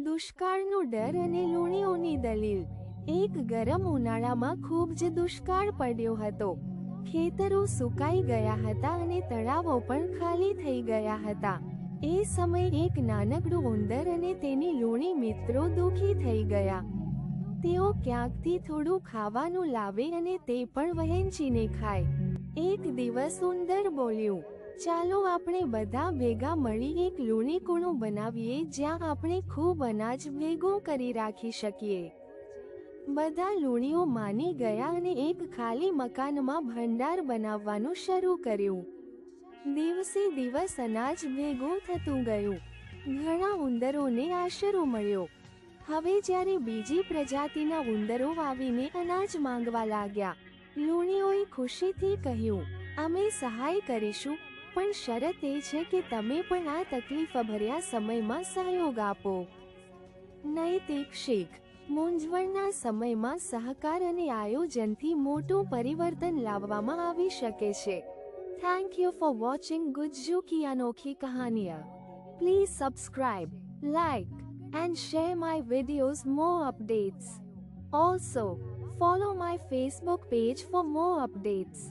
દુષ્કાળનો ડર અને લૂણીઓની દલીલ। એક ગરમ ઉનાળામાં ખૂબ જ દુષ્કાળ પડ્યો હતો। ખેતરો સુકાઈ ગયા હતા અને તળાવો પણ ખાલી થઈ ગયા હતા। એ સમયે એક નાનકડું ઉંદર અને તેની લૂણી મિત્રો દુઃખી થઈ ગયા। તેઓ ક્યાંકથી થોડું ખાવાનું લાવે અને તે પણ વહેંચીને ખાય। એક દિવસ ઉંદર બોલ્યું, ચાલો આપણે બધા ભેગા મળી એક લૂણી કૂણું બનાવીએ જ્યાં આપણે ખૂબ અનાજ ભેગું કરી રાખી શકીએ। બધા લૂણીઓ માની ગયા અને એક ખાલી મકાનમાં ભંડાર બનાવવાનું શરૂ કર્યું। દિવસે દિવસ અનાજ ભેગું થતું ગયું। ઘણા ઉંદરોને આશરો મળ્યો। હવે જ્યારે બીજી પ્રજાતિના ઉંદરો આવીને અનાજ માંગવા લાગ્યા, લૂણીઓએ ખુશીથી કહ્યું, અમે સહાય કરીશું, પણ શરત એ છે કે તમે પણ આ તકલીફભર્યા સમયમાં સહયોગ આપો। નૈતિક શીખ: મૂંઝવણના સમયમાં સહકાર અને આયોજનથી મોટું પરિવર્તન લાવવામાં આવી શકે છે। Thank you for watching Gujju કી અનોખી કહાનિयाँ. Please subscribe, like, and share my videos more updates. Also, follow my Facebook page for more updates.